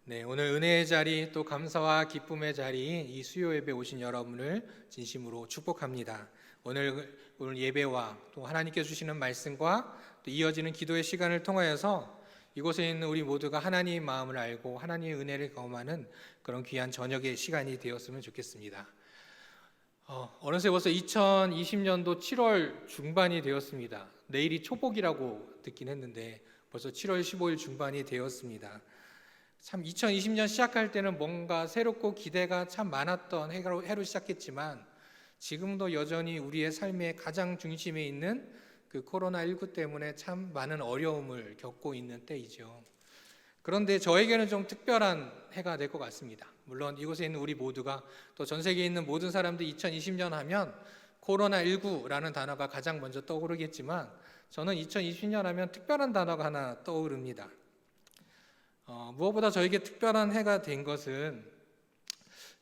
네, 오늘 은혜의 자리 또 감사와 기쁨의 자리 이 수요 예배 오신 여러분을 진심으로 축복합니다. 오늘 예배와 또 하나님께 주시는 말씀과 또 이어지는 기도의 시간을 통하여서 이곳에 있는 우리 모두가 하나님의 마음을 알고 하나님의 은혜를 경험하는 그런 귀한 저녁의 시간이 되었으면 좋겠습니다. 어느새 벌써 2020년도 7월 중반이 되었습니다. 내일이 초복이라고 듣긴 했는데 벌써 7월 15일 중반이 되었습니다. 참 2020년 시작할 때는 뭔가 새롭고 기대가 참 많았던 해로 시작했지만 지금도 여전히 우리의 삶의 가장 중심에 있는 그 코로나19 때문에 참 많은 어려움을 겪고 있는 때이죠. 그런데 저에게는 좀 특별한 해가 될 것 같습니다. 물론 이곳에 있는 우리 모두가 또 전 세계에 있는 모든 사람들이 2020년 하면 코로나19라는 단어가 가장 먼저 떠오르겠지만 저는 2020년 하면 특별한 단어가 하나 떠오릅니다. 무엇보다 저에게 특별한 해가 된 것은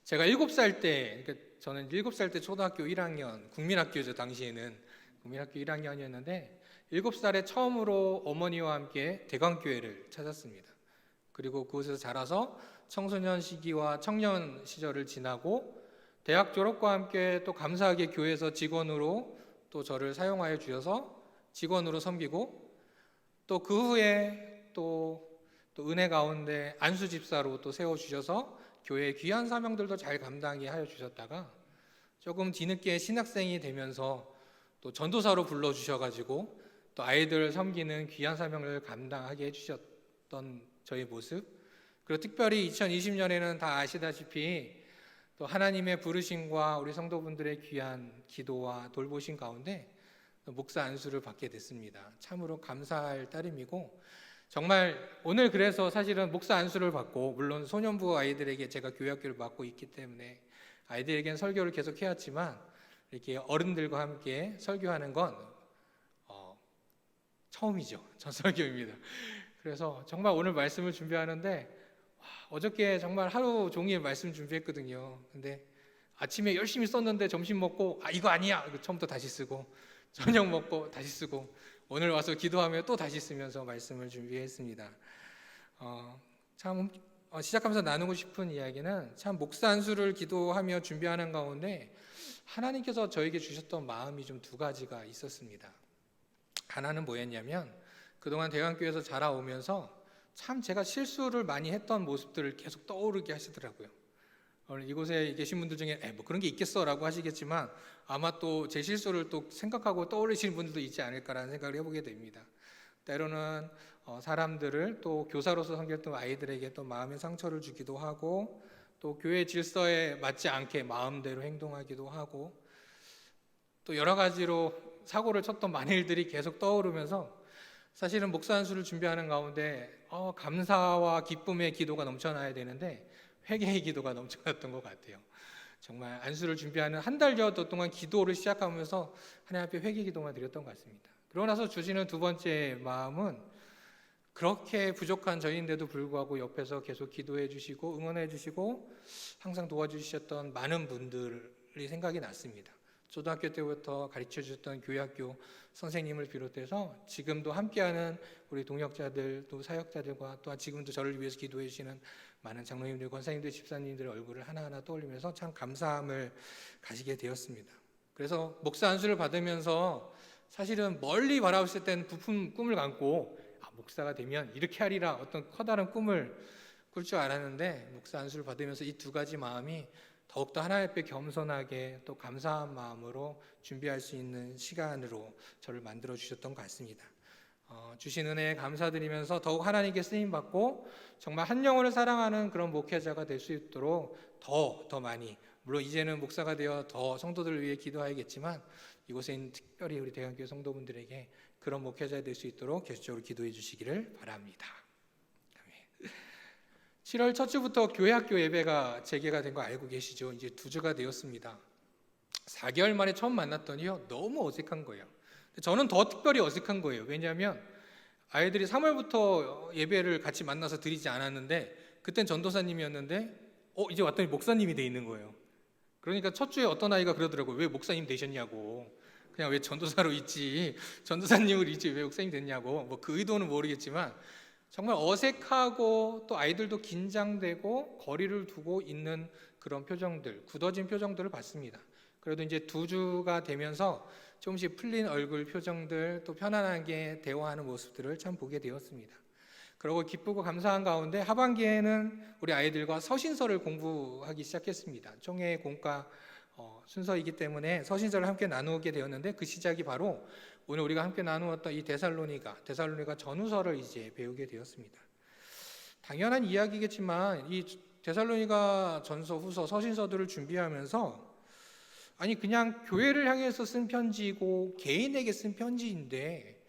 제가 7살 때, 그러니까 저는 7살 때 초등학교 1학년, 국민학교죠. 당시에는 국민학교 1학년이었는데 7살에 처음으로 어머니와 함께 대광교회를 찾았습니다. 그리고 그곳에서 자라서 청소년 시기와 청년 시절을 지나고 대학 졸업과 함께 또 감사하게 교회에서 직원으로 또 저를 사용하여 주셔서 직원으로 섬기고 또 그 후에 또 은혜 가운데 안수 집사로 또 세워주셔서 교회의 귀한 사명들도 잘 감당하게 하여 주셨다가 조금 뒤늦게 신학생이 되면서 또 전도사로 불러주셔가지고 또 아이들을 섬기는 귀한 사명을 감당하게 해주셨던 저의 모습, 그리고 특별히 2020년에는 다 아시다시피 또 하나님의 부르심과 우리 성도분들의 귀한 기도와 돌보심 가운데 목사 안수를 받게 됐습니다. 참으로 감사할 따름이고 정말 오늘 그래서 사실은 목사 안수를 받고 물론 소년부 아이들에게 제가 교회학교를 맡고 있기 때문에 아이들에게는 설교를 계속 해왔지만 이렇게 어른들과 함께 설교하는 건 처음이죠. 첫 설교입니다. 그래서 정말 오늘 말씀을 준비하는데 어저께 정말 하루 종일 말씀 준비했거든요. 근데 아침에 열심히 썼는데 점심 먹고 이거 아니야! 처음부터 다시 쓰고 저녁 먹고 다시 쓰고 오늘 와서 기도하며 또 다시 쓰면서 말씀을 준비했습니다. 시작하면서 나누고 싶은 이야기는 참 목사 안수를 기도하며 준비하는 가운데 하나님께서 저에게 주셨던 마음이 좀 두 가지가 있었습니다. 하나는 뭐였냐면 그동안 대강교회에서 자라오면서 참 제가 실수를 많이 했던 모습들을 계속 떠오르게 하시더라고요. 오늘 이곳에 계신 분들 중에 뭐 그런 게 있겠어 라고 하시겠지만 아마 또 제 실수를 또 생각하고 떠올리시는 분들도 있지 않을까라는 생각을 해보게 됩니다. 때로는 사람들을 또 교사로서 섬겼던 아이들에게 또 마음의 상처를 주기도 하고 또 교회 질서에 맞지 않게 마음대로 행동하기도 하고 또 여러 가지로 사고를 쳤던 만일들이 계속 떠오르면서 사실은 목사 안수를 준비하는 가운데 감사와 기쁨의 기도가 넘쳐나야 되는데 회개의 기도가 넘쳐났던 것 같아요. 정말 안수를 준비하는 한 달여 동안 기도를 시작하면서 하나님 앞에 회개 기도만 드렸던 것 같습니다. 그러고 나서 주시는 두 번째 마음은 그렇게 부족한 저희인데도 불구하고 옆에서 계속 기도해 주시고 응원해 주시고 항상 도와주셨던 많은 분들이 생각이 났습니다. 초등학교 때부터 가르쳐 주셨던 교회학교 선생님을 비롯해서 지금도 함께하는 우리 동역자들 또 사역자들과 또한 지금도 저를 위해서 기도해 주시는 많은 장로님들, 권사님들, 집사님들의 얼굴을 하나하나 떠올리면서 참 감사함을 가지게 되었습니다. 그래서 목사 안수를 받으면서 사실은 멀리 바라봤을 때는 부푼 꿈을 안고 목사가 되면 이렇게 하리라 어떤 커다란 꿈을 꿀 줄 알았는데 목사 안수를 받으면서 이 두 가지 마음이 더욱더 하나님 앞에 겸손하게 또 감사한 마음으로 준비할 수 있는 시간으로 저를 만들어 주셨던 것 같습니다. 주신 은혜에 감사드리면서 더욱 하나님께 쓰임받고 정말 한 영혼을 사랑하는 그런 목회자가 될 수 있도록 더 많이, 물론 이제는 목사가 되어 더 성도들을 위해 기도하겠지만 이곳에 있는 특별히 우리 대강교회 성도분들에게 그런 목회자가 될 수 있도록 계속적으로 기도해 주시기를 바랍니다. 7월 첫 주부터 교회학교 예배가 재개가 된 거 알고 계시죠? 이제 2주가 되었습니다. 4개월 만에 처음 만났더니요 너무 어색한 거예요. 저는 더 특별히 어색한 거예요. 왜냐하면 아이들이 3월부터 예배를 같이 만나서 드리지 않았는데 그땐 전도사님이었는데 이제 왔더니 목사님이 돼 있는 거예요. 그러니까 첫 주에 어떤 아이가 그러더라고요. 왜 목사님 되셨냐고. 그냥 왜 전도사로 있지 전도사님을 있지 왜 목사님 됐냐고. 뭐 그 의도는 모르겠지만 정말 어색하고 또 아이들도 긴장되고 거리를 두고 있는 그런 표정들, 굳어진 표정들을 봤습니다. 그래도 이제 2주가 되면서 조금씩 풀린 얼굴 표정들, 또 편안하게 대화하는 모습들을 참 보게 되었습니다. 그리고 기쁘고 감사한 가운데 하반기에는 우리 아이들과 서신서를 공부하기 시작했습니다. 총회 공과 순서이기 때문에 서신서를 함께 나누게 되었는데, 그 시작이 바로 오늘 우리가 함께 나누었던 이 데살로니가 전후서를 이제 배우게 되었습니다. 당연한 이야기겠지만 이 데살로니가 전서, 후서, 서신서들을 준비하면서 아니 그냥 교회를 향해서 쓴 편지이고 개인에게 쓴 편지인데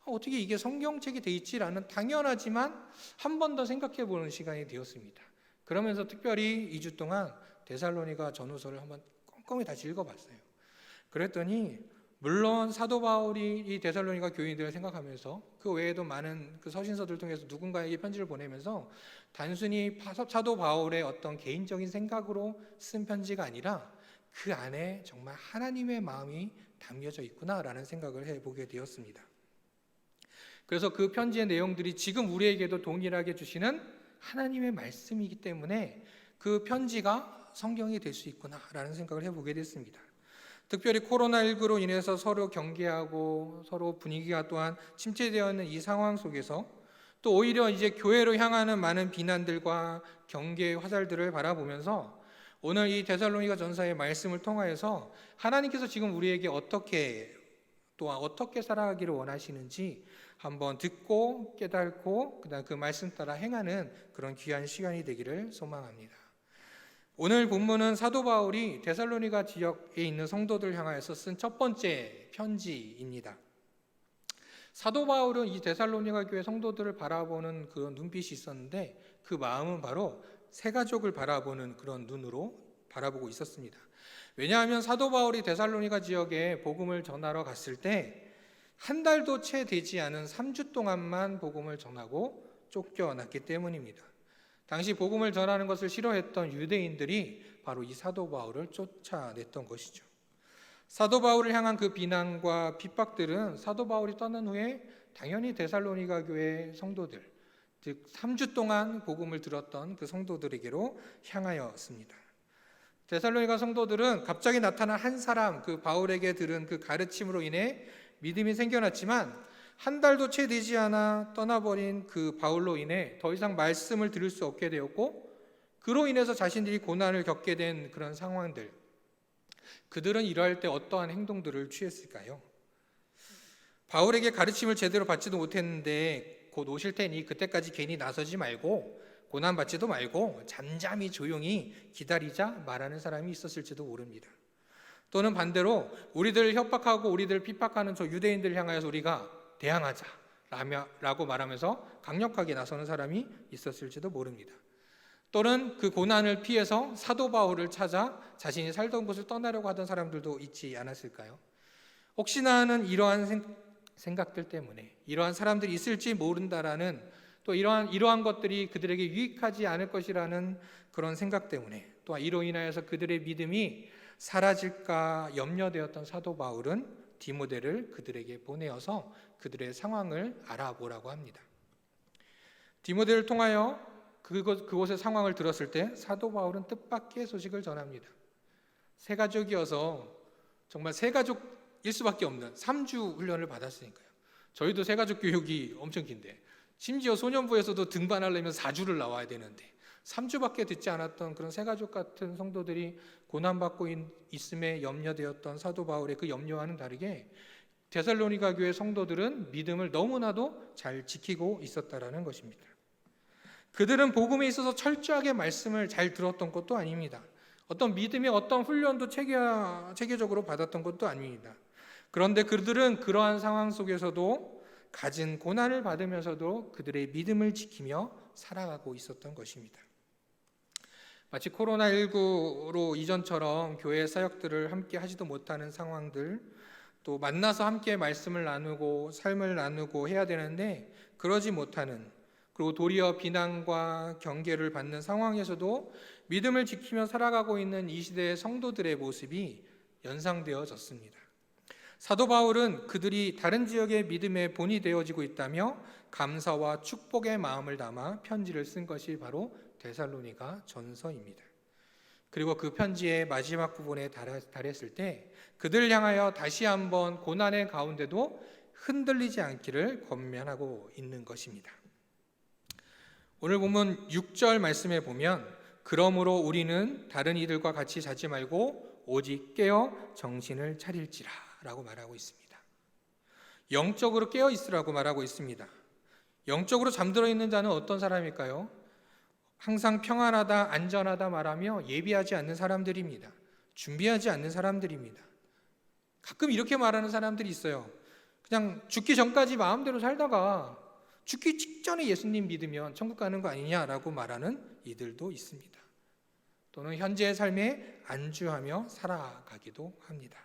어떻게 이게 성경책이 돼 있지라는, 당연하지만 한 번 더 생각해 보는 시간이 되었습니다. 그러면서 특별히 2주 동안 데살로니가 전후서를 한번 꼼꼼히 다시 읽어봤어요. 그랬더니 물론 사도 바울이 이 데살로니가 교인들을 생각하면서 그 외에도 많은 그 서신서들을 통해서 누군가에게 편지를 보내면서 단순히 사도 바울의 어떤 개인적인 생각으로 쓴 편지가 아니라 그 안에 정말 하나님의 마음이 담겨져 있구나라는 생각을 해보게 되었습니다. 그래서 그 편지의 내용들이 지금 우리에게도 동일하게 주시는 하나님의 말씀이기 때문에 그 편지가 성경이 될 수 있구나라는 생각을 해보게 됐습니다. 특별히 코로나19로 인해서 서로 경계하고 서로 분위기가 또한 침체되어 있는 이 상황 속에서 또 오히려 이제 교회로 향하는 많은 비난들과 경계의 화살들을 바라보면서 오늘 이 데살로니가 전서의 말씀을 통하여서 하나님께서 지금 우리에게 어떻게 또한 어떻게 살아가기를 원하시는지 한번 듣고 깨닫고 그다음 그 말씀 따라 행하는 그런 귀한 시간이 되기를 소망합니다. 오늘 본문은 사도 바울이 데살로니가 지역에 있는 성도들 향하여서 쓴 첫 번째 편지입니다. 사도 바울은 이 데살로니가 교회 성도들을 바라보는 그런 눈빛이 있었는데 그 마음은 바로 새 가족을 바라보는 그런 눈으로 바라보고 있었습니다. 왜냐하면 사도 바울이 데살로니가 지역에 복음을 전하러 갔을 때 한 달도 채 되지 않은 3주 동안만 복음을 전하고 쫓겨났기 때문입니다. 당시 복음을 전하는 것을 싫어했던 유대인들이 바로 이 사도 바울을 쫓아냈던 것이죠. 사도 바울을 향한 그 비난과 핍박들은 사도 바울이 떠난 후에 당연히 데살로니가 교회 성도들, 즉 3주 동안 복음을 들었던 그 성도들에게로 향하였습니다. 데살로니가 성도들은 갑자기 나타난 한 사람, 그 바울에게 들은 그 가르침으로 인해 믿음이 생겨났지만 한 달도 채 되지 않아 떠나버린 그 바울로 인해 더 이상 말씀을 들을 수 없게 되었고, 그로 인해서 자신들이 고난을 겪게 된 그런 상황들, 그들은 이러할 때 어떠한 행동들을 취했을까요? 바울에게 가르침을 제대로 받지도 못했는데 곧 오실 테니 그때까지 괜히 나서지 말고 고난받지도 말고 잠잠히 조용히 기다리자 말하는 사람이 있었을지도 모릅니다. 또는 반대로 우리들 협박하고 우리들 핍박하는 저 유대인들을 향하여서 우리가 대항하자 라고 말하면서 강력하게 나서는 사람이 있었을지도 모릅니다. 또는 그 고난을 피해서 사도 바울을 찾아 자신이 살던 곳을 떠나려고 하던 사람들도 있지 않았을까요? 혹시나 하는 이러한 생각들 때문에 이러한 사람들이 있을지 모른다라는, 또 이러한 것들이 그들에게 유익하지 않을 것이라는 그런 생각 때문에, 또한 이로 인하여서 그들의 믿음이 사라질까 염려되었던 사도 바울은 디모데를 그들에게 보내어서 그들의 상황을 알아보라고 합니다. 디모데를 통하여 그곳의 상황을 들었을 때 사도 바울은 뜻밖의 소식을 전합니다. 새 가족이어서 정말 새 가족일 수밖에 없는 3주 훈련을 받았으니까요. 저희도 새 가족 교육이 엄청 긴데, 심지어 소년부에서도 등반하려면 4주를 나와야 되는데 3주밖에 듣지 않았던 그런 새 가족 같은 성도들이 고난받고 있음에 염려되었던 사도 바울의 그 염려와는 다르게 데살로니가 교회 성도들은 믿음을 너무나도 잘 지키고 있었다라는 것입니다. 그들은 복음에 있어서 철저하게 말씀을 잘 들었던 것도 아닙니다. 어떤 믿음의 어떤 훈련도 체계적으로 받았던 것도 아닙니다. 그런데 그들은 그러한 상황 속에서도 가진 고난을 받으면서도 그들의 믿음을 지키며 살아가고 있었던 것입니다. 마치 코로나19로 이전처럼 교회 사역들을 함께 하지도 못하는 상황들, 또 만나서 함께 말씀을 나누고 삶을 나누고 해야 되는데 그러지 못하는, 그리고 도리어 비난과 경계를 받는 상황에서도 믿음을 지키며 살아가고 있는 이 시대의 성도들의 모습이 연상되어졌습니다. 사도 바울은 그들이 다른 지역의 믿음의 본이 되어지고 있다며 감사와 축복의 마음을 담아 편지를 쓴 것이 바로 데살로니가 전서입니다. 그리고 그 편지의 마지막 부분에 달했을 때 그들을 향하여 다시 한번 고난의 가운데도 흔들리지 않기를 권면하고 있는 것입니다. 오늘 본문 6절 말씀에 보면 그러므로 우리는 다른 이들과 같이 자지 말고 오직 깨어 정신을 차릴지라 라고 말하고 있습니다. 영적으로 깨어 있으라고 말하고 있습니다. 영적으로 잠들어 있는 자는 어떤 사람일까요? 항상 평안하다, 안전하다 말하며 예비하지 않는 사람들입니다. 준비하지 않는 사람들입니다. 가끔 이렇게 말하는 사람들이 있어요. 그냥 죽기 전까지 마음대로 살다가 죽기 직전에 예수님 믿으면 천국 가는 거 아니냐라고 말하는 이들도 있습니다. 또는 현재의 삶에 안주하며 살아가기도 합니다.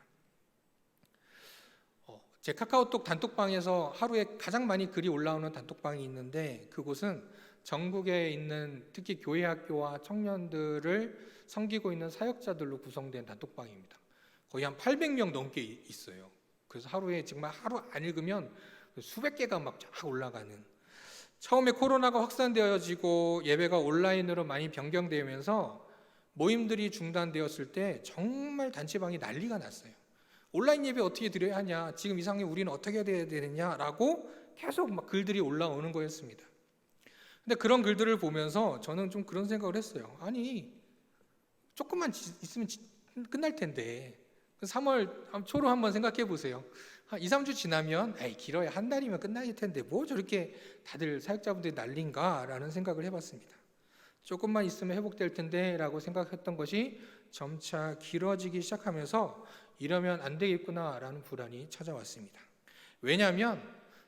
제 카카오톡 단톡방에서 하루에 가장 많이 글이 올라오는 단톡방이 있는데 그곳은 전국에 있는 특히 교회 학교와 청년들을 섬기고 있는 사역자들로 구성된 단톡방입니다. 거의 한 800명 넘게 있어요. 그래서 하루에 정말 하루 안 읽으면 수백 개가 막 쫙 올라가는. 처음에 코로나가 확산되어지고 예배가 온라인으로 많이 변경되면서 모임들이 중단되었을 때 정말 단체방이 난리가 났어요. 온라인 예배 어떻게 드려야 하냐, 지금 이 상황에 우리는 어떻게 해야 되느냐라고 계속 막 글들이 올라오는 거였습니다. 근데 그런 글들을 보면서 저는 좀 그런 생각을 했어요. 아니, 조금만 있으면 끝날 텐데 3월 초로 한번 생각해 보세요. 한 2, 3주 지나면 길어야 한 달이면 끝날 텐데 뭐 저렇게 다들 사역자분들이 난린가라는 생각을 해봤습니다. 조금만 있으면 회복될 텐데 라고 생각했던 것이 점차 길어지기 시작하면서 이러면 안 되겠구나라는 불안이 찾아왔습니다. 왜냐하면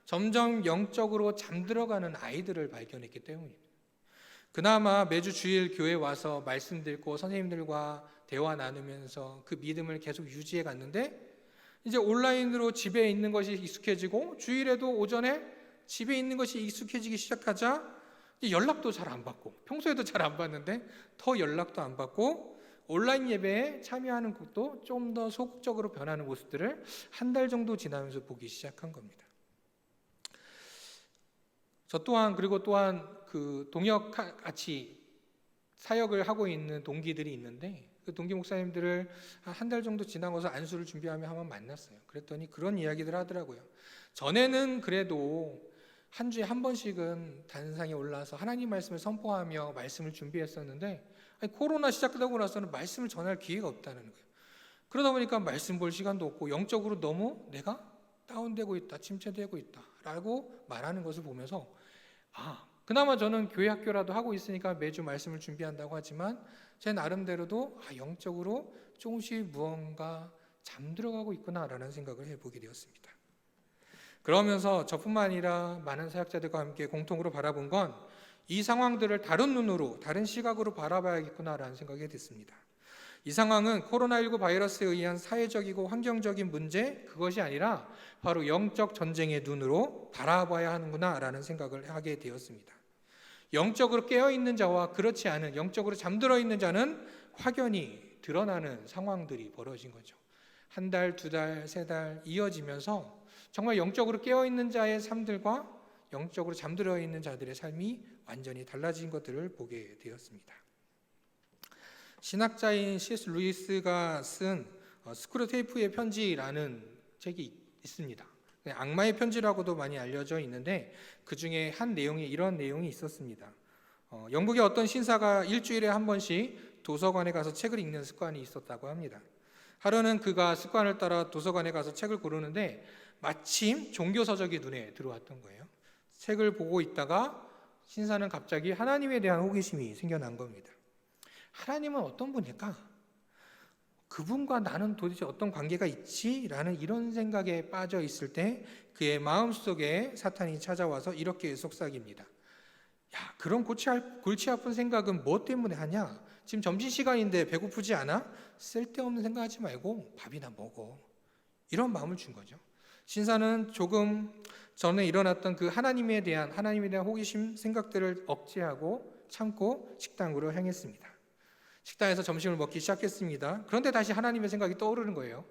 점점 영적으로 잠들어가는 아이들을 발견했기 때문입니다. 그나마 매주 주일 교회 와서 말씀 듣고 선생님들과 대화 나누면서 그 믿음을 계속 유지해 갔는데 이제 온라인으로 집에 있는 것이 익숙해지고 주일에도 오전에 집에 있는 것이 익숙해지기 시작하자 연락도 잘 안 받고 평소에도 잘 안 받는데 더 연락도 안 받고 온라인 예배에 참여하는 것도 좀 더 소극적으로 변하는 모습들을 한 달 정도 지나면서 보기 시작한 겁니다. 저 또한 그리고 또한 그 동역 같이 사역을 하고 있는 동기들이 있는데 그 동기 목사님들을 한 달 정도 지나고서 안수를 준비하며 한번 만났어요. 그랬더니 그런 이야기들 하더라고요. 전에는 그래도 한 주에 한 번씩은 단상에 올라와서 하나님 말씀을 선포하며 말씀을 준비했었는데 코로나 시작되고 나서는 말씀을 전할 기회가 없다는 거예요. 그러다 보니까 말씀 볼 시간도 없고 영적으로 너무 내가 다운되고 있다, 침체되고 있다 라고 말하는 것을 보면서 그나마 저는 교회 학교라도 하고 있으니까 매주 말씀을 준비한다고 하지만 제 나름대로도 영적으로 조금씩 무언가 잠들어가고 있구나라는 생각을 해보게 되었습니다. 그러면서 저뿐만 아니라 많은 사역자들과 함께 공통으로 바라본 건 이 상황들을 다른 눈으로, 다른 시각으로 바라봐야겠구나라는 생각이 됐습니다. 이 상황은 코로나19 바이러스에 의한 사회적이고 환경적인 문제, 그것이 아니라 바로 영적 전쟁의 눈으로 바라봐야 하는구나라는 생각을 하게 되었습니다. 영적으로 깨어있는 자와 그렇지 않은, 영적으로 잠들어 있는 자는 확연히 드러나는 상황들이 벌어진 거죠. 한 달, 두 달, 세 달 이어지면서 정말 영적으로 깨어있는 자의 삶들과 영적으로 잠들어 있는 자들의 삶이 완전히 달라진 것들을 보게 되었습니다. 신학자인 C.S. 루이스가 쓴 스크루테이프의 편지라는 책이 있습니다. 악마의 편지라고도 많이 알려져 있는데 그 중에 한 내용에 이런 내용이 있었습니다. 영국의 어떤 신사가 일주일에 한 번씩 도서관에 가서 책을 읽는 습관이 있었다고 합니다. 하루는 그가 습관을 따라 도서관에 가서 책을 고르는데 마침 종교서적이 눈에 들어왔던 거예요. 책을 보고 있다가 신사는 갑자기 하나님에 대한 호기심이 생겨난 겁니다. 하나님은 어떤 분일까? 그분과 나는 도대체 어떤 관계가 있지? 라는 이런 생각에 빠져 있을 때 그의 마음속에 사탄이 찾아와서 이렇게 속삭입니다. 야, 그런 골치 아픈 생각은 뭐 때문에 하냐? 지금 점심시간인데 배고프지 않아? 쓸데없는 생각하지 말고 밥이나 먹어. 이런 마음을 준 거죠. 신사는 조금 전에 일어났던 그 하나님에 대한 호기심 생각들을 억제하고 참고 식당으로 향했습니다. 식당에서 점심을 먹기 시작했습니다. 그런데 다시 하나님의 생각이 떠오르는 거예요.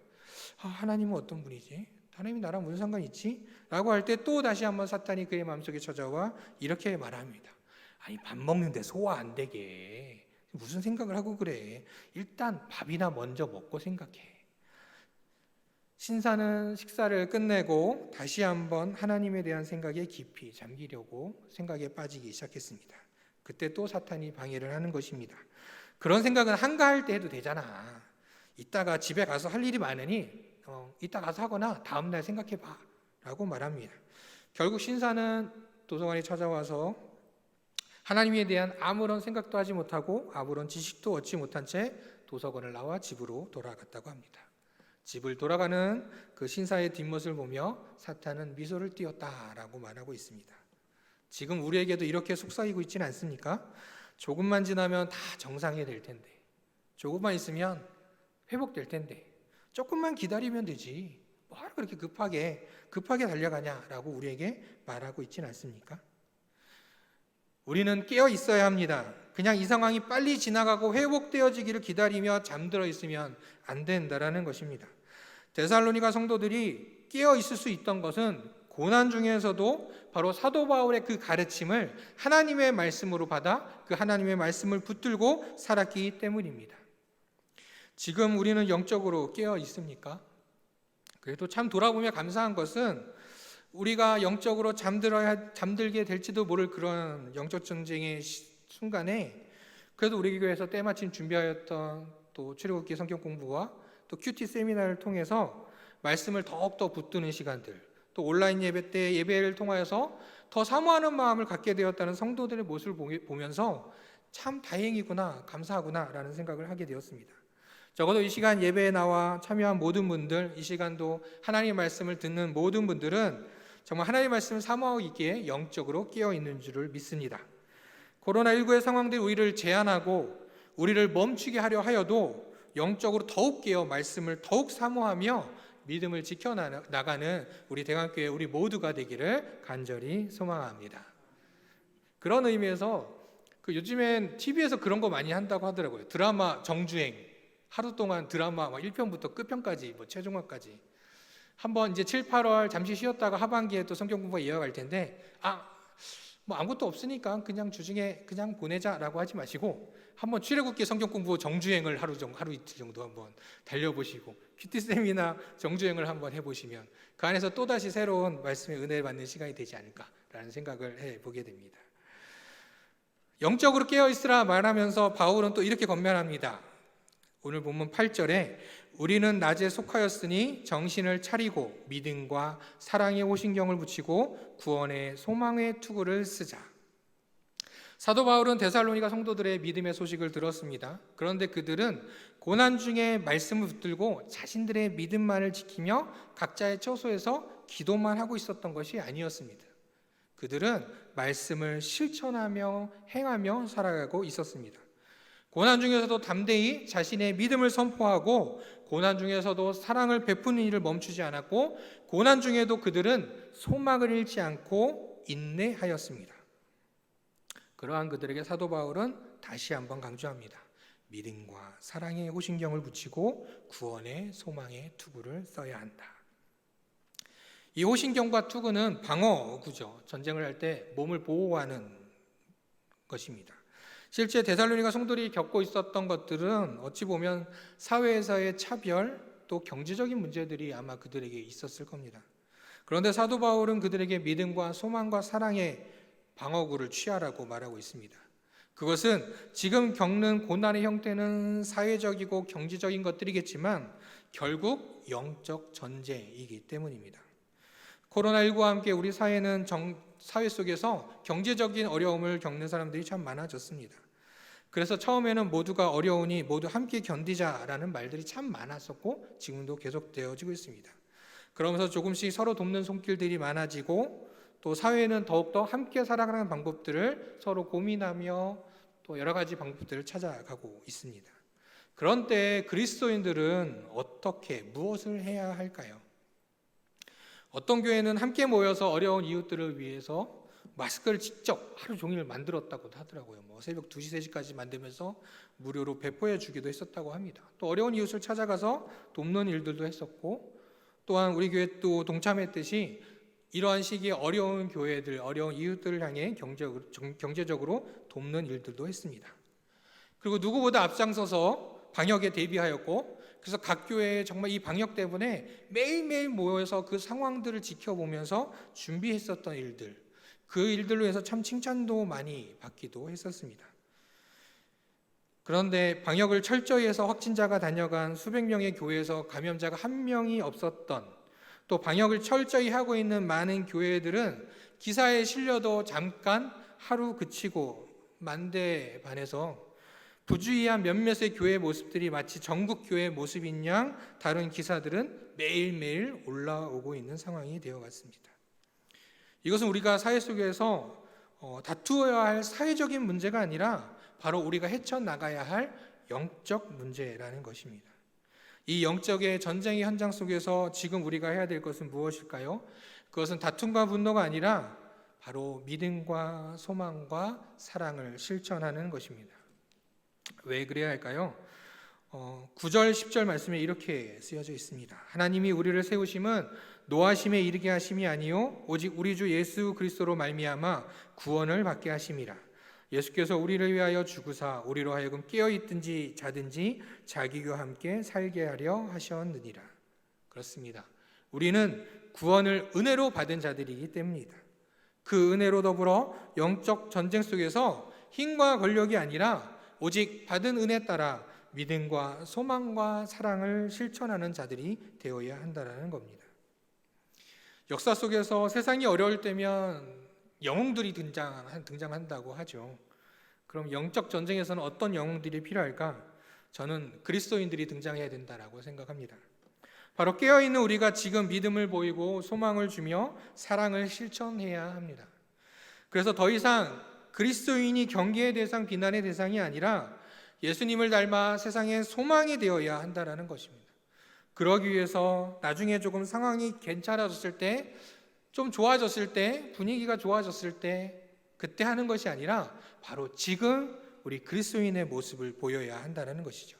하나님은 어떤 분이지? 하나님이 나랑 무슨 상관이 있지? 라고 할 때 또 다시 한번 사탄이 그의 마음속에 찾아와 이렇게 말합니다. 아니, 밥 먹는데 소화 안 되게 무슨 생각을 하고 그래? 일단 밥이나 먼저 먹고 생각해. 신사는 식사를 끝내고 다시 한번 하나님에 대한 생각에 깊이 잠기려고 생각에 빠지기 시작했습니다. 그때 또 사탄이 방해를 하는 것입니다. 그런 생각은 한가할 때 해도 되잖아. 이따가 집에 가서 할 일이 많으니 이따 가서 하거나 다음날 생각해봐 라고 말합니다. 결국 신사는 도서관에 찾아와서 하나님에 대한 아무런 생각도 하지 못하고 아무런 지식도 얻지 못한 채 도서관을 나와 집으로 돌아갔다고 합니다. 집을 돌아가는 그 신사의 뒷모습을 보며 사탄은 미소를 띄었다라고 말하고 있습니다. 지금 우리에게도 이렇게 속삭이고 있지는 않습니까? 조금만 지나면 다 정상이 될 텐데, 조금만 있으면 회복될 텐데, 조금만 기다리면 되지, 뭐하러 그렇게 급하게 달려가냐라고 우리에게 말하고 있지는 않습니까? 우리는 깨어 있어야 합니다. 그냥 이 상황이 빨리 지나가고 회복되어지기를 기다리며 잠들어 있으면 안 된다라는 것입니다. 데살로니가 성도들이 깨어 있을 수 있던 것은 고난 중에서도 바로 사도 바울의 그 가르침을 하나님의 말씀으로 받아 그 하나님의 말씀을 붙들고 살았기 때문입니다. 지금 우리는 영적으로 깨어 있습니까? 그래도 참 돌아보며 감사한 것은 우리가 영적으로 잠들게 될지도 모를 그런 영적 전쟁의 순간에 그래도 우리 교회에서 때마침 준비하였던 또 출애굽기 성경 공부와 또 큐티 세미나를 통해서 말씀을 더욱더 붙드는 시간들, 또 온라인 예배 때 예배를 통하여서 더 사모하는 마음을 갖게 되었다는 성도들의 모습을 보면서 참 다행이구나, 감사하구나 라는 생각을 하게 되었습니다. 적어도 이 시간 예배에 나와 참여한 모든 분들, 이 시간도 하나님의 말씀을 듣는 모든 분들은 정말 하나님의 말씀을 사모하고 있기에 영적으로 깨어 있는 줄을 믿습니다. 코로나19의 상황들이 우리를 제한하고 우리를 멈추게 하려 하여도 영적으로 더욱 깨어 말씀을 더욱 사모하며 믿음을 지켜나가는 우리 대강교회 우리 모두가 되기를 간절히 소망합니다. 그런 의미에서 요즘엔 TV에서 그런 거 많이 한다고 하더라고요. 드라마 정주행, 하루 동안 드라마 1편부터 끝편까지 최종화까지 한번 이제 7, 8월 잠시 쉬었다가 하반기에 또 성경 공부가 이어갈 텐데 아무것도 없으니까 그냥 주중에 그냥 보내자라고 하지 마시고 한번 출애굽기 성경 공부 정주행을 하루 이틀 정도 한번 달려보시고 큐티 세미나 정주행을 한번 해보시면 그 안에서 또다시 새로운 말씀의 은혜를 받는 시간이 되지 않을까라는 생각을 해보게 됩니다. 영적으로 깨어있으라 말하면서 바울은 또 이렇게 권면합니다. 오늘 본문 8절에 우리는 낮에 속하였으니 정신을 차리고 믿음과 사랑의 호신경을 붙이고 구원의 소망의 투구를 쓰자. 사도 바울은 데살로니가 성도들의 믿음의 소식을 들었습니다. 그런데 그들은 고난 중에 말씀을 붙들고 자신들의 믿음만을 지키며 각자의 처소에서 기도만 하고 있었던 것이 아니었습니다. 그들은 말씀을 실천하며 행하며 살아가고 있었습니다. 고난 중에서도 담대히 자신의 믿음을 선포하고 고난 중에서도 사랑을 베푸는 일을 멈추지 않았고 고난 중에도 그들은 소망을 잃지 않고 인내하였습니다. 그러한 그들에게 사도 바울은 다시 한번 강조합니다. 믿음과 사랑의 호신경을 붙이고 구원의 소망의 투구를 써야 한다. 이 호신경과 투구는 방어구죠. 전쟁을 할 때 몸을 보호하는 것입니다. 실제 데살로니가 성도들이 겪고 있었던 것들은 어찌 보면 사회에서의 차별 또 경제적인 문제들이 아마 그들에게 있었을 겁니다. 그런데 사도 바울은 그들에게 믿음과 소망과 사랑의 방어구를 취하라고 말하고 있습니다. 그것은 지금 겪는 고난의 형태는 사회적이고 경제적인 것들이겠지만 결국 영적 전쟁이기 때문입니다. 코로나19와 함께 우리 사회는 사회 속에서 경제적인 어려움을 겪는 사람들이 참 많아졌습니다. 그래서 처음에는 모두가 어려우니 모두 함께 견디자라는 말들이 참 많았었고 지금도 계속되어지고 있습니다. 그러면서 조금씩 서로 돕는 손길들이 많아지고 또 사회는 더욱더 함께 살아가는 방법들을 서로 고민하며 또 여러 가지 방법들을 찾아가고 있습니다. 그런 때 그리스도인들은 무엇을 해야 할까요? 어떤 교회는 함께 모여서 어려운 이웃들을 위해서 마스크를 직접 하루 종일 만들었다고 하더라고요. 새벽 2시, 3시까지 만들면서 무료로 배포해 주기도 했었다고 합니다. 또 어려운 이웃을 찾아가서 돕는 일들도 했었고, 또한 우리 교회 또 동참했듯이 이러한 시기에 어려운 교회들, 어려운 이웃들을 향해 경제적으로 돕는 일들도 했습니다. 그리고 누구보다 앞장서서 방역에 대비하였고, 그래서 각 교회에 정말 이 방역 때문에 매일매일 모여서 그 상황들을 지켜보면서 준비했었던 일들, 그 일들로 해서 참 칭찬도 많이 받기도 했었습니다. 그런데 방역을 철저히 해서 확진자가 다녀간 수백 명의 교회에서 감염자가 한 명이 없었던, 또 방역을 철저히 하고 있는 많은 교회들은 기사에 실려도 잠깐 하루 그치고 만대 반해서 부주의한 몇몇의 교회 모습들이 마치 전국 교회 모습인 양 다른 기사들은 매일매일 올라오고 있는 상황이 되어갔습니다. 이것은 우리가 사회 속에서 다투어야 할 사회적인 문제가 아니라 바로 우리가 헤쳐나가야 할 영적 문제라는 것입니다. 이 영적의 전쟁의 현장 속에서 지금 우리가 해야 될 것은 무엇일까요? 그것은 다툼과 분노가 아니라 바로 믿음과 소망과 사랑을 실천하는 것입니다. 왜 그래야 할까요? 9절 10절 말씀에 이렇게 쓰여져 있습니다. 하나님이 우리를 세우심은 노하심에 이르게 하심이 아니요 오직 우리 주 예수 그리스도로 말미암아 구원을 받게 하심이라. 예수께서 우리를 위하여 죽으사 우리로 하여금 깨어있든지 자든지 자기와 함께 살게 하려 하셨느니라. 그렇습니다. 우리는 구원을 은혜로 받은 자들이기 때문이다. 그 은혜로 더불어 영적 전쟁 속에서 힘과 권력이 아니라 오직 받은 은혜 따라 믿음과 소망과 사랑을 실천하는 자들이 되어야 한다는 겁니다. 역사 속에서 세상이 어려울 때면 영웅들이 등장한다고 하죠. 그럼 영적 전쟁에서는 어떤 영웅들이 필요할까? 저는 그리스도인들이 등장해야 된다라고 생각합니다. 바로 깨어있는 우리가 지금 믿음을 보이고 소망을 주며 사랑을 실천해야 합니다. 그래서 더 이상 그리스도인이 경계의 대상, 비난의 대상이 아니라 예수님을 닮아 세상의 소망이 되어야 한다는 것입니다. 그러기 위해서 나중에 조금 상황이 괜찮아졌을 때, 좀 좋아졌을 때, 분위기가 좋아졌을 때 그때 하는 것이 아니라 바로 지금 우리 그리스도인의 모습을 보여야 한다는 것이죠.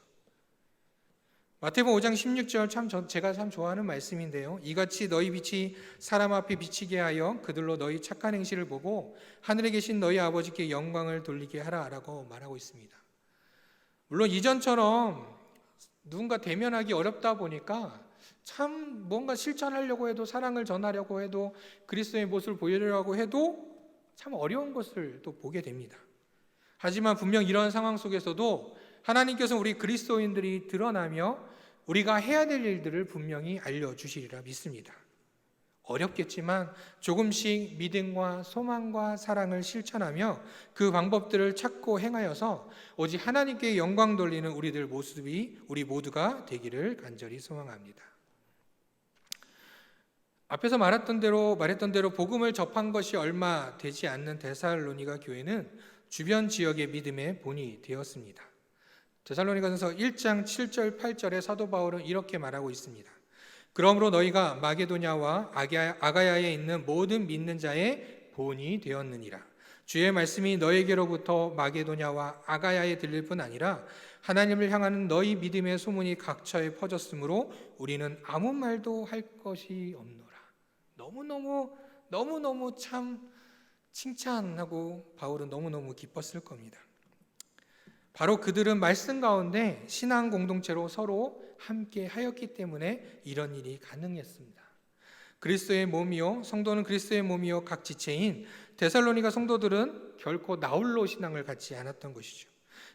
마태복음 5장 16절 제가 참 좋아하는 말씀인데요. 이같이 너희 빛이 사람 앞에 비치게 하여 그들로 너희 착한 행실을 보고 하늘에 계신 너희 아버지께 영광을 돌리게 하라라고 말하고 있습니다. 물론 이전처럼 누군가 대면하기 어렵다 보니까 참 뭔가 실천하려고 해도, 사랑을 전하려고 해도, 그리스도의 모습을 보이려고 해도 참 어려운 것을 또 보게 됩니다. 하지만 분명 이런 상황 속에서도 하나님께서 우리 그리스도인들이 드러나며 우리가 해야 될 일들을 분명히 알려주시리라 믿습니다. 어렵겠지만 조금씩 믿음과 소망과 사랑을 실천하며 그 방법들을 찾고 행하여서 오직 하나님께 영광 돌리는 우리들 모습이 우리 모두가 되기를 간절히 소망합니다. 앞에서 말했던 대로 복음을 접한 것이 얼마 되지 않는 데살로니가 교회는 주변 지역의 믿음의 본이 되었습니다. 데살로니가전서 1장 7절 8절에 사도 바울은 이렇게 말하고 있습니다. 그러므로 너희가 마게도냐와 아가야에 있는 모든 믿는 자의 본이 되었느니라. 주의 말씀이 너희에게로부터 마게도냐와 아가야에 들릴 뿐 아니라 하나님을 향하는 너희 믿음의 소문이 각처에 퍼졌으므로 우리는 아무 말도 할 것이 없노라. 너무너무 참 칭찬하고 바울은 너무너무 기뻤을 겁니다. 바로 그들은 말씀 가운데 신앙 공동체로 서로 함께 하였기 때문에 이런 일이 가능했습니다. 그리스도의 몸이요, 성도는 그리스도의 몸이요 각 지체인 데살로니가 성도들은 결코 나홀로 신앙을 갖지 않았던 것이죠.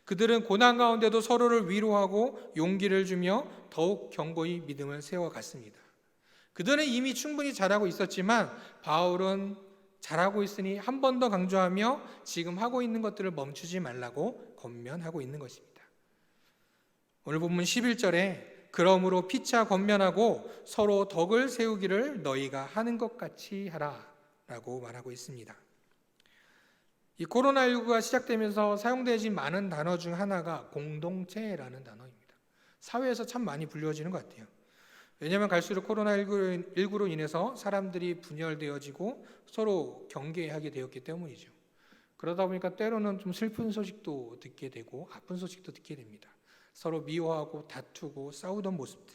그들은 고난 가운데도 서로를 위로하고 용기를 주며 더욱 견고히 믿음을 세워갔습니다. 그들은 이미 충분히 잘하고 있었지만 바울은 잘하고 있으니 한 번 더 강조하며 지금 하고 있는 것들을 멈추지 말라고 권면하고 있는 것입니다. 오늘 본문 11절에 그러므로 피차 권면하고 서로 덕을 세우기를 너희가 하는 것 같이 하라 라고 말하고 있습니다. 이 코로나19가 시작되면서 사용되어진 많은 단어 중 하나가 공동체라는 단어입니다. 사회에서 참 많이 불려지는 것 같아요. 왜냐하면 갈수록 코로나19로 인해서 사람들이 분열되어지고 서로 경계하게 되었기 때문이죠. 그러다 보니까 때로는 좀 슬픈 소식도 듣게 되고 아픈 소식도 듣게 됩니다. 서로 미워하고 다투고 싸우던 모습들.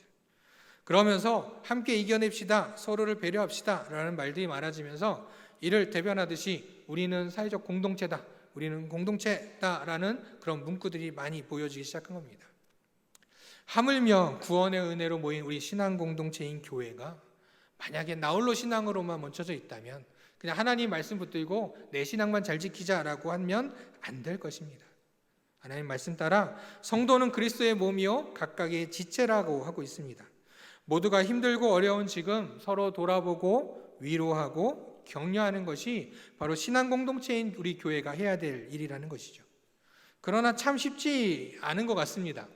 그러면서 함께 이겨냅시다, 서로를 배려합시다 라는 말들이 많아지면서 이를 대변하듯이 우리는 사회적 공동체다, 우리는 공동체다라는 그런 문구들이 많이 보여지기 시작한 겁니다. 하물며 구원의 은혜로 모인 우리 신앙 공동체인 교회가 만약에 나홀로 신앙으로만 멈춰져 있다면, 그냥 하나님 말씀 붙들고 내 신앙만 잘 지키자라고 하면 안 될 것입니다. 하나님 말씀 따라 성도는 그리스도의 몸이요 각각의 지체라고 하고 있습니다. 모두가 힘들고 어려운 지금 서로 돌아보고 위로하고 격려하는 것이 바로 신앙 공동체인 우리 교회가 해야 될 일이라는 것이죠. 그러나 참 쉽지 않은 것 같습니다.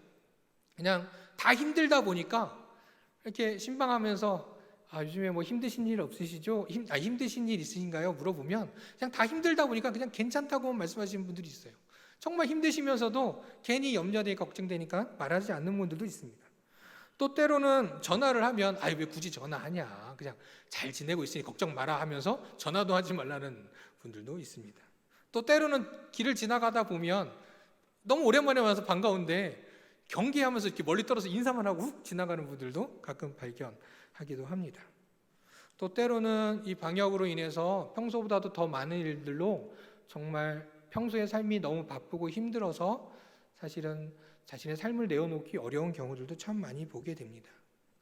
그냥 다 힘들다 보니까 이렇게 신방하면서 요즘에 뭐 힘드신 일 없으시죠? 힘드신 일 있으신가요? 물어보면 그냥 다 힘들다 보니까 그냥 괜찮다고 말씀하시는 분들이 있어요. 정말 힘드시면서도 괜히 염려되니까 걱정되니까 말하지 않는 분들도 있습니다. 또 때로는 전화를 하면 왜 굳이 전화하냐, 그냥 잘 지내고 있으니 걱정 마라 하면서 전화도 하지 말라는 분들도 있습니다. 또 때로는 길을 지나가다 보면 너무 오랜만에 와서 반가운데 경계하면서 이렇게 멀리 떨어져 인사만 하고 훅 지나가는 분들도 가끔 발견하기도 합니다. 또 때로는 이 방역으로 인해서 평소보다도 더 많은 일들로 정말 평소의 삶이 너무 바쁘고 힘들어서 사실은 자신의 삶을 내어놓기 어려운 경우들도 참 많이 보게 됩니다.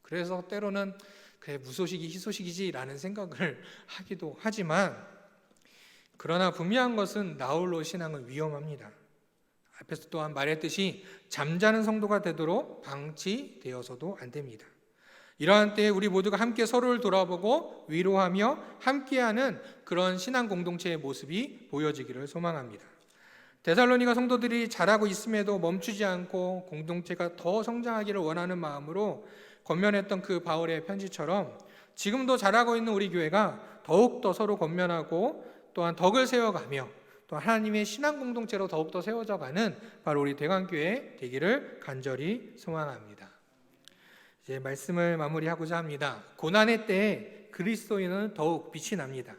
그래서 때로는 그래 무소식이 희소식이지라는 생각을 하기도 하지만, 그러나 분명한 것은 나홀로 신앙은 위험합니다. 앞에서 또한 말했듯이 잠자는 성도가 되도록 방치되어서도 안 됩니다. 이러한 때에 우리 모두가 함께 서로를 돌아보고 위로하며 함께하는 그런 신앙 공동체의 모습이 보여지기를 소망합니다. 데살로니가 성도들이 잘하고 있음에도 멈추지 않고 공동체가 더 성장하기를 원하는 마음으로 권면했던 그 바울의 편지처럼 지금도 잘하고 있는 우리 교회가 더욱더 서로 권면하고 또한 덕을 세워가며 또 하나님의 신앙 공동체로 더욱더 세워져가는 바로 우리 대관교회 되기를 간절히 소망합니다. 이제 말씀을 마무리하고자 합니다. 고난의 때에 그리스도인은 더욱 빛이 납니다.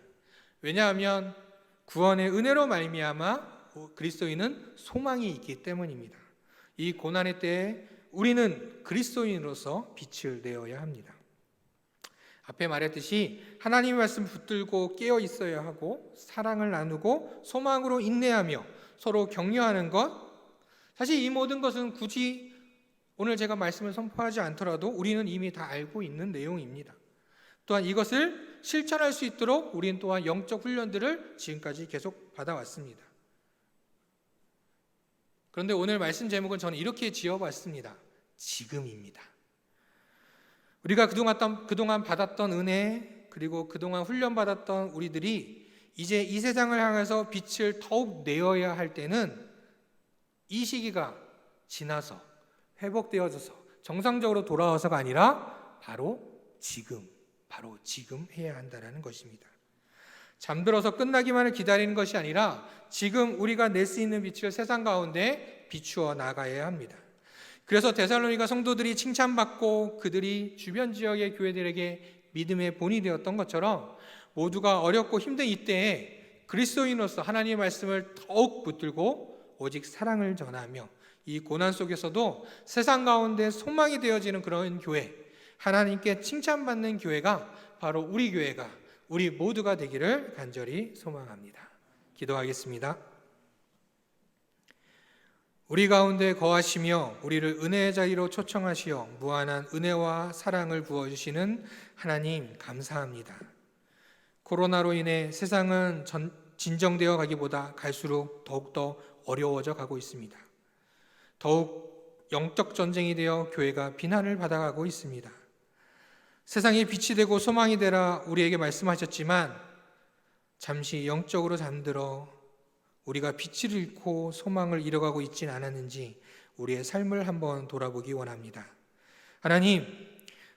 왜냐하면 구원의 은혜로 말미암아 그리스도인은 소망이 있기 때문입니다. 이 고난의 때에 우리는 그리스도인으로서 빛을 내어야 합니다. 앞에 말했듯이 하나님의 말씀 붙들고 깨어 있어야 하고 사랑을 나누고 소망으로 인내하며 서로 격려하는 것, 사실 이 모든 것은 굳이 오늘 제가 말씀을 선포하지 않더라도 우리는 이미 다 알고 있는 내용입니다. 또한 이것을 실천할 수 있도록 우리는 또한 영적 훈련들을 지금까지 계속 받아왔습니다. 그런데 오늘 말씀 제목은 저는 이렇게 지어봤습니다. 지금입니다. 우리가 그동안 받았던 은혜, 그리고 그동안 훈련받았던 우리들이 이제 이 세상을 향해서 빛을 더욱 내어야 할 때는 이 시기가 지나서 회복되어져서 정상적으로 돌아와서가 아니라 바로 지금 해야 한다는 것입니다. 잠들어서 끝나기만을 기다리는 것이 아니라 지금 우리가 낼 수 있는 빛을 세상 가운데 비추어 나가야 합니다. 그래서 데살로니가 성도들이 칭찬받고 그들이 주변 지역의 교회들에게 믿음의 본이 되었던 것처럼 모두가 어렵고 힘든 이때에 그리스도인으로서 하나님의 말씀을 더욱 붙들고 오직 사랑을 전하며 이 고난 속에서도 세상 가운데 소망이 되어지는 그런 교회, 하나님께 칭찬받는 교회가 바로 우리 교회가, 우리 모두가 되기를 간절히 소망합니다. 기도하겠습니다. 우리 가운데 거하시며 우리를 은혜의 자리로 초청하시어 무한한 은혜와 사랑을 부어주시는 하나님 감사합니다. 코로나로 인해 세상은 진정되어 가기보다 갈수록 더욱더 어려워져 가고 있습니다. 더욱 영적 전쟁이 되어 교회가 비난을 받아가고 있습니다. 세상에 빛이 되고 소망이 되라 우리에게 말씀하셨지만 잠시 영적으로 잠들어 우리가 빛을 잃고 소망을 잃어가고 있진 않았는지 우리의 삶을 한번 돌아보기 원합니다. 하나님,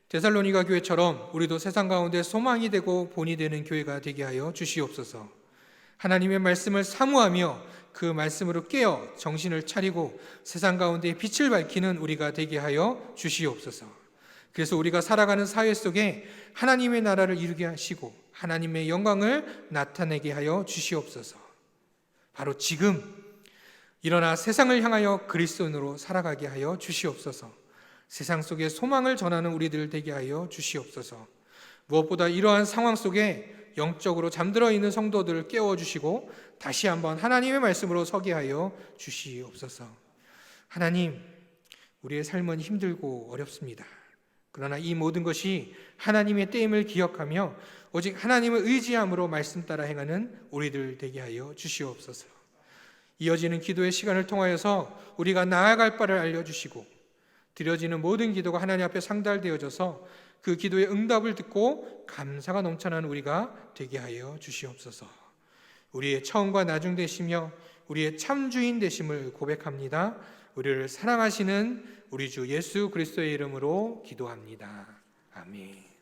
데살로니가 교회처럼 우리도 세상 가운데 소망이 되고 본이 되는 교회가 되게 하여 주시옵소서. 하나님의 말씀을 사모하며 그 말씀으로 깨어 정신을 차리고 세상 가운데 빛을 밝히는 우리가 되게 하여 주시옵소서. 그래서 우리가 살아가는 사회 속에 하나님의 나라를 이루게 하시고 하나님의 영광을 나타내게 하여 주시옵소서. 바로 지금 일어나 세상을 향하여 그리스도인으로 살아가게 하여 주시옵소서. 세상 속에 소망을 전하는 우리들 되게 하여 주시옵소서. 무엇보다 이러한 상황 속에 영적으로 잠들어 있는 성도들을 깨워주시고 다시 한번 하나님의 말씀으로 서게 하여 주시옵소서. 하나님, 우리의 삶은 힘들고 어렵습니다. 그러나 이 모든 것이 하나님의 때임을 기억하며 오직 하나님을 의지함으로 말씀 따라 행하는 우리들 되게 하여 주시옵소서. 이어지는 기도의 시간을 통하여서 우리가 나아갈 바를 알려주시고 드려지는 모든 기도가 하나님 앞에 상달되어져서 그 기도의 응답을 듣고 감사가 넘쳐나는 우리가 되게 하여 주시옵소서. 우리의 처음과 나중 되시며 우리의 참주인 되심을 고백합니다. 우리를 사랑하시는 우리 주 예수 그리스도의 이름으로 기도합니다. 아멘.